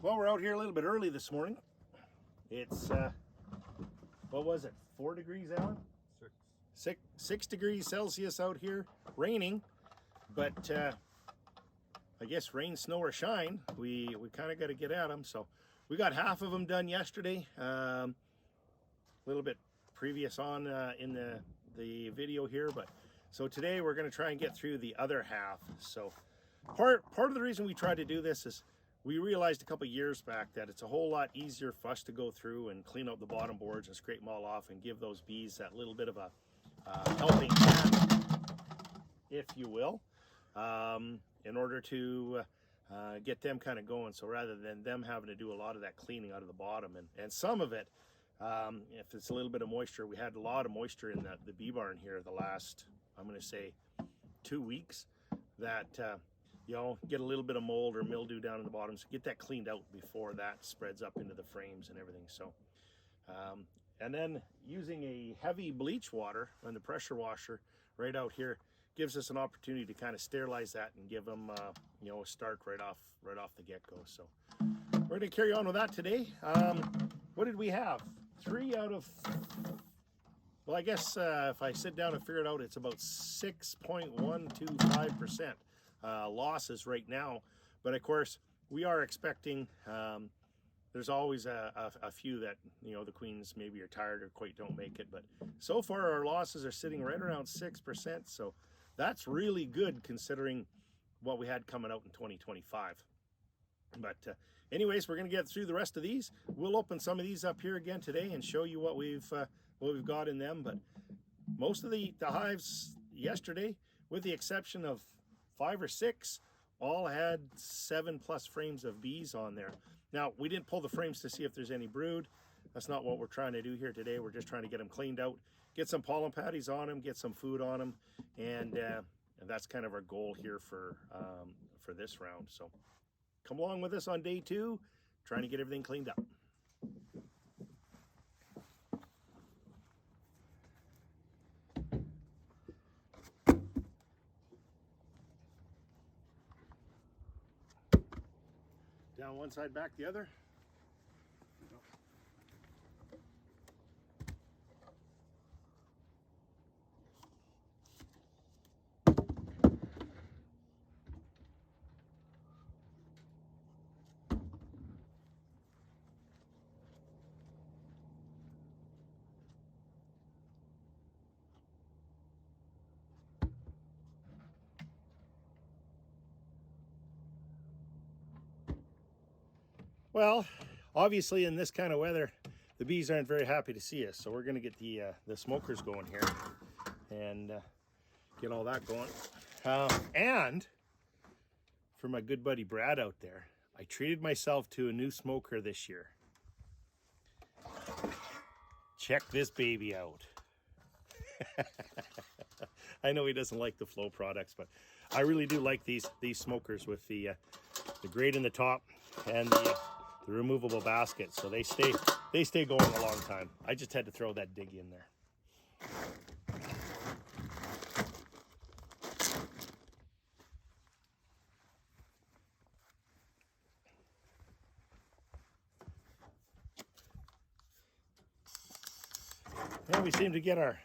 Well, we're out here a little bit early this morning. It's, what was it, 4 degrees, Alan? 6 degrees Celsius out here, raining, but I guess rain, snow, or shine, we kind of got to get at them. So we got half of them done yesterday, a little bit previous on in the video here, but so today we're going to try and get through the other half. So part of the reason we tried to do this is we realized a couple years back that it's a whole lot easier for us to go through and clean out the bottom boards and scrape them all off and give those bees that little bit of a helping hand, if you will, in order to get them kind of going. So rather than them having to do a lot of that cleaning out of the bottom, and some of it, if it's a little bit of moisture, we had a lot of moisture in the bee barn here the last, I'm going to say, 2 weeks, that you know, get a little bit of mold or mildew down in the bottom, so get that cleaned out before that spreads up into the frames and everything. So and then using a heavy bleach water and the pressure washer right out here gives us an opportunity to kind of sterilize that and give them you know, a start right off the get-go. So we're going to carry on with that today. What did we have? 3 out of, well, I guess if I sit down and figure it out, it's about 6.125% losses right now. But of course, we are expecting, there's always a few that, you know, the queens maybe are tired or quite don't make it. But so far our losses are sitting right around 6%. So that's really good considering what we had coming out in 2025. But anyways, we're going to get through the rest of these. We'll open some of these up here again today and show you what we've got in them. But most of the hives yesterday, with the exception of 5 or 6, all had 7+ frames of bees on there. Now, we didn't pull the frames to see if there's any brood. That's not what we're trying to do here today. We're just trying to get them cleaned out, get some pollen patties on them, get some food on them, and that's kind of our goal here for this round. So come along with us on day 2, trying to get everything cleaned up. Down one side, back the other. Well, obviously in this kind of weather, the bees aren't very happy to see us. So we're going to get the smokers going here and get all that going. And for my good buddy Brad out there, I treated myself to a new smoker this year. Check this baby out. I know he doesn't like the Flow products, but I really do like these smokers with the grate in the top and the removable basket, so they stay going a long time. I just had to throw that dig in there. And we seem to get our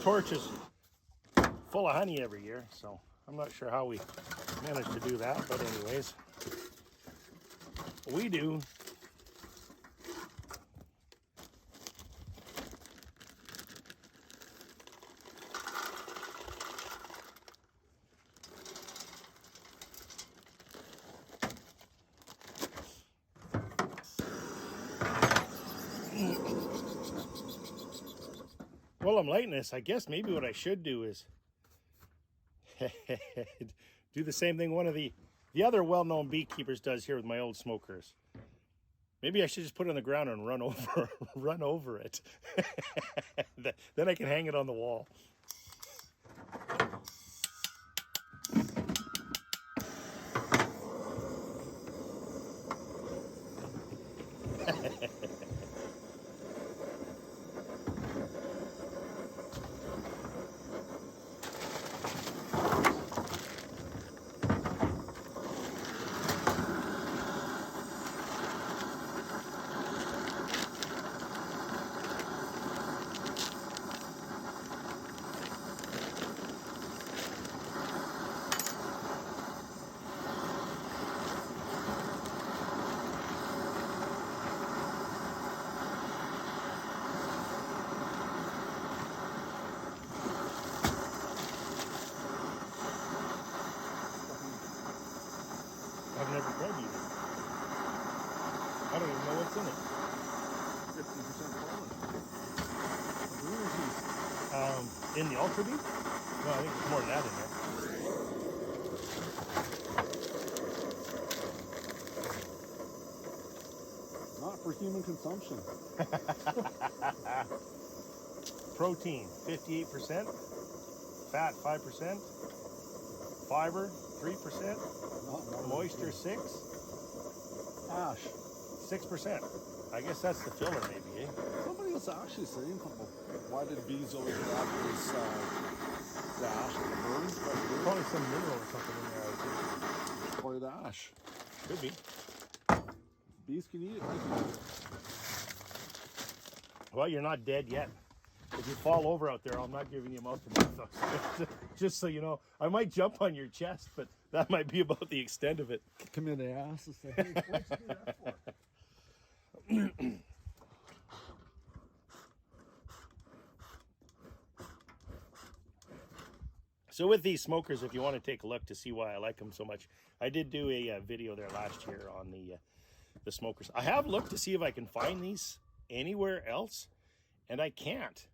torches full of honey every year, so I'm not sure how we managed to do that, but anyways, we do. Well, I'm lighting this. I guess maybe what I should do is do the same thing one of the other well-known beekeepers does here with my old smokers. Maybe I should just put it on the ground and run over it. Then I can hang it on the wall. don't even know what's in it. 50% polish. In the Ultra Beef? No, I think there's more than that in there. Not for human consumption. Protein, 58%. Fat, 5%. Fiber, 3%. Moisture, 6. Ash. 6%. I guess that's the filler, maybe, eh? Somebody was actually saying, why did bees always have this the ash in the burn? Probably some mineral or something in there, I think. Probably the ash. Could be. Bees can eat it. I can eat it. Well, you're not dead yet. If you fall over out there, I'm not giving you mouth-to-mouth. Just so you know. I might jump on your chest, but that might be about the extent of it. Come in the ass and say, hey, what'd you do that for? So with these smokers, if you want to take a look to see why I like them so much, I did do a video there last year on the smokers. I have looked to see if I can find these anywhere else, and I can't.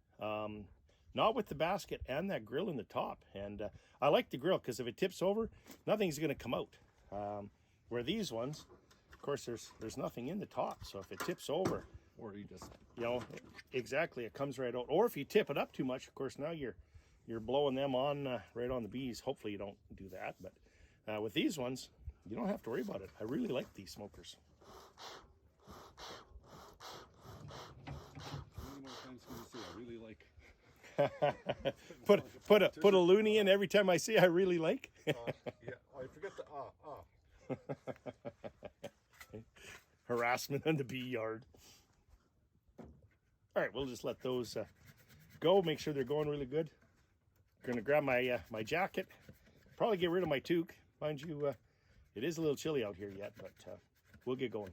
Not with the basket and that grill in the top. And I like the grill because if it tips over, nothing's going to come out. Where these ones, of course, there's nothing in the top. So if it tips over, Or you just, you know, exactly, it comes right out. Or if you tip it up too much, of course, now you're blowing them on right on the bees. Hopefully you don't do that. But with these ones, you don't have to worry about it. I really like these smokers. I really like. put a loony in every time I say I really like. Yeah, I forget the Harassment on the bee yard. All right, we'll just let those go. Make sure they're going really good. Gonna grab my my jacket. Probably get rid of my toque. Mind you, it is a little chilly out here yet, but we'll get going.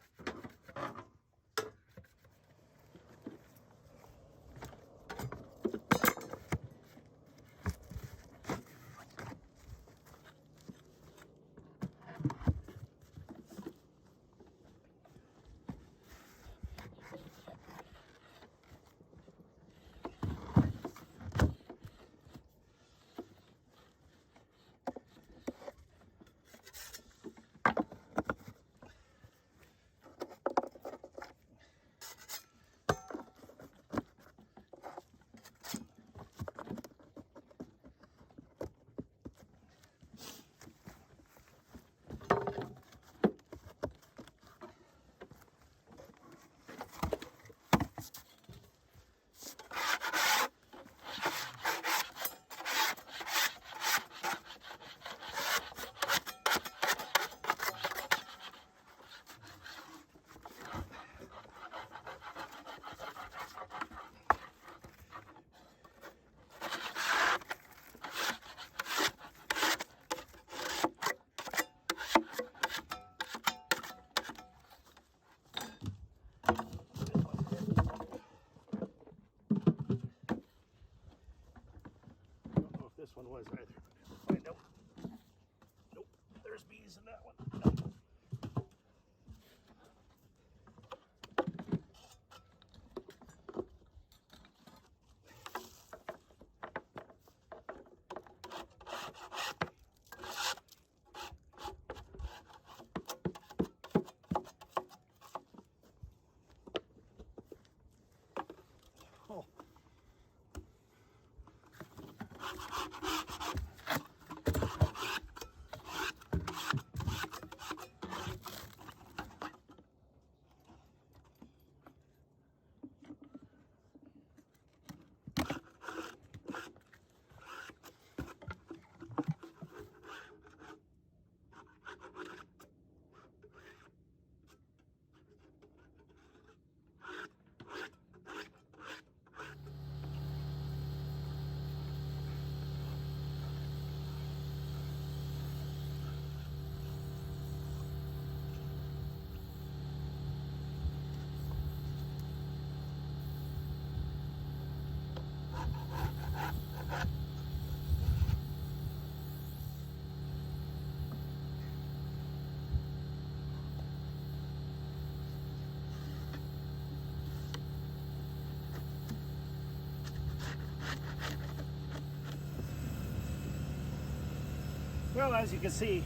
Well, as you can see,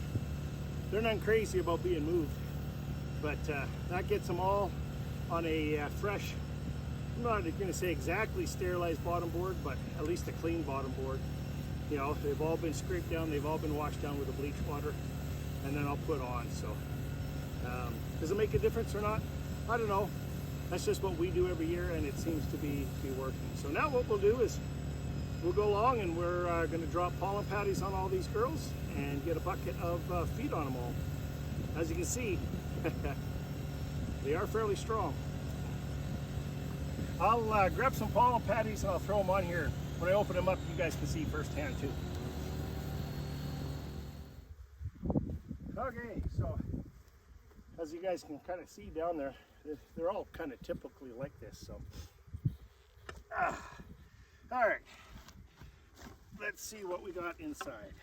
they're not crazy about being moved, but that gets them all on a fresh, I'm not going to say exactly sterilized bottom board, but at least a clean bottom board. You know, they've all been scraped down, they've all been washed down with the bleach water, and then I'll put on. So does it make a difference or not? I don't know. That's just what we do every year, and it seems to be working. So now what we'll do is we'll go along and we're going to drop pollen patties on all these girls and get a bucket of feed on them all. As you can see, they are fairly strong. I'll grab some pollen patties and I'll throw them on here. When I open them up, you guys can see firsthand too. Okay, so as you guys can kind of see down there, they're all kind of typically like this. So, all right, let's see what we got inside.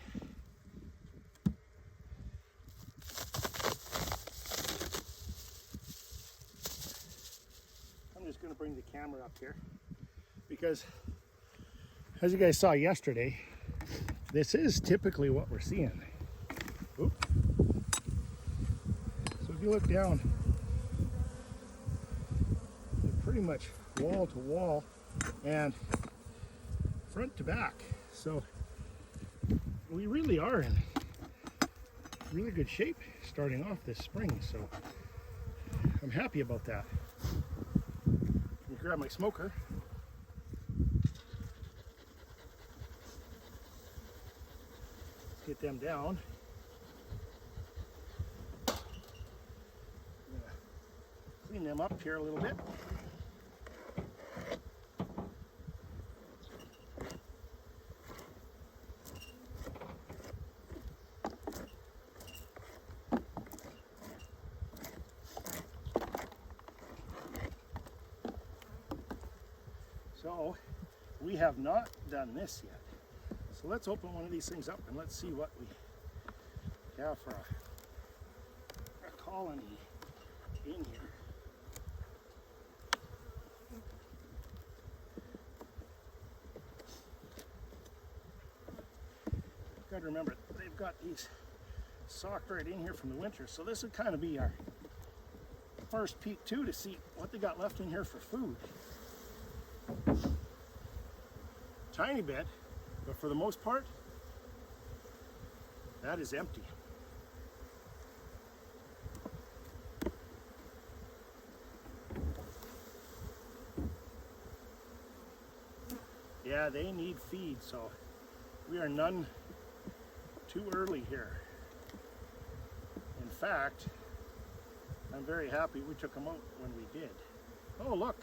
I'm just going to bring the camera up here because, as you guys saw yesterday, this is typically what we're seeing. Oops. So if you look down, they're pretty much wall to wall and front to back. So we really are in really good shape starting off this spring. So I'm happy about that. Let me grab my smoker. Get them down. I'm gonna clean them up here a little bit. So we have not done this yet. So let's open one of these things up and let's see what we have for a colony in here. You've got to remember, they've got these socked right in here from the winter, so this would kind of be our first peek too to see what they got left in here for food. Tiny bit. But for the most part, that is empty. Yeah, they need feed, so we are none too early here. In fact, I'm very happy we took them out when we did. Oh, look.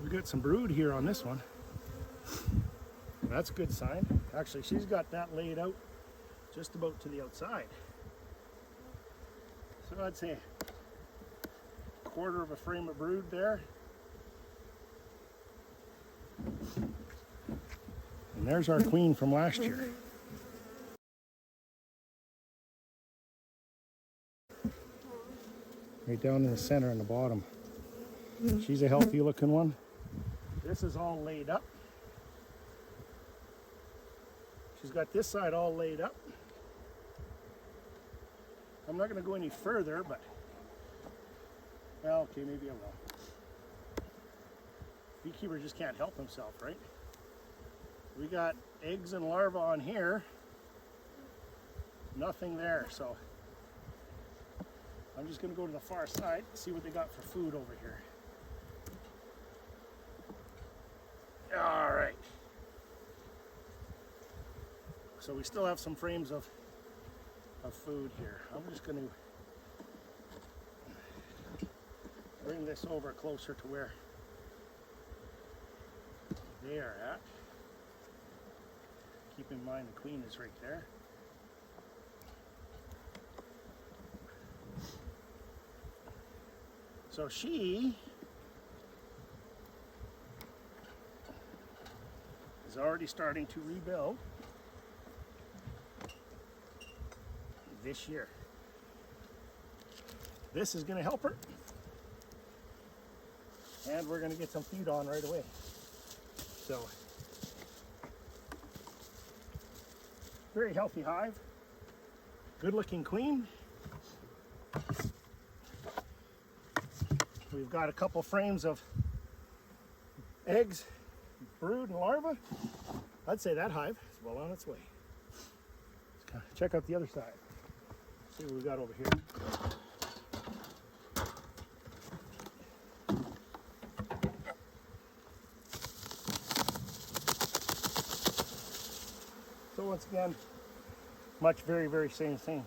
We got some brood here on this one. That's a good sign. Actually, she's got that laid out just about to the outside. So I'd say a quarter of a frame of brood there. And there's our queen from last year. Right down in the center and the bottom. She's a healthy looking one. This is all laid up. She's got this side all laid up. I'm not going to go any further, but, well, okay, maybe I will. Beekeeper just can't help himself, right? We got eggs and larvae on here. Nothing there, so I'm just going to go to the far side, see what they got for food over here. All right. So we still have some frames of food here. I'm just going to bring this over closer to where they are at. Keep in mind the queen is right there. So she is already starting to rebuild this year. This is going to help her, and we're going to get some feed on right away. So very healthy hive. Good looking queen. We've got a couple frames of eggs, brood and larvae. I'd say that hive is well on its way. Let's check out the other side. See what we've got over here. So once again, much very same thing.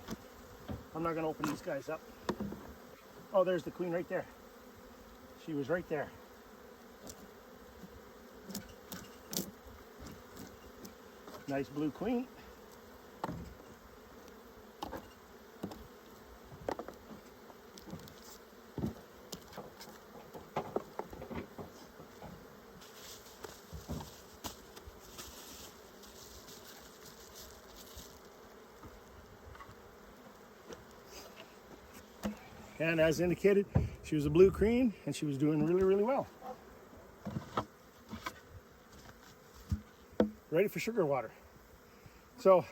I'm not going to open these guys up. Oh, there's the queen right there. She was right there. Nice blue queen. And as indicated, she was a blue queen and she was doing really well. Ready for sugar water. So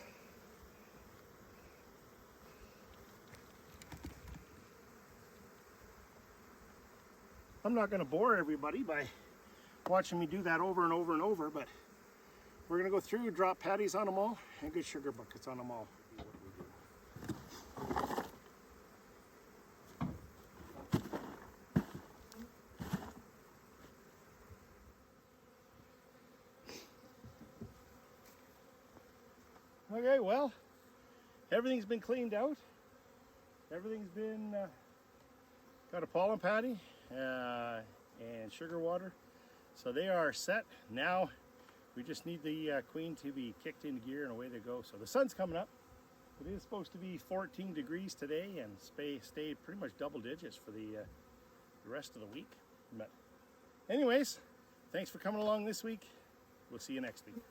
I'm not going to bore everybody by watching me do that over and over, but we're going to go through, drop patties on them all, and good sugar buckets on them all. Okay, well, everything's been cleaned out. Everything's been got a pollen patty and sugar water, so they are set. Now we just need the queen to be kicked into gear and away they go. So the sun's coming up. It is supposed to be 14 degrees today and stay pretty much double digits for the rest of the week. But anyways, thanks for coming along this week. We'll see you next week.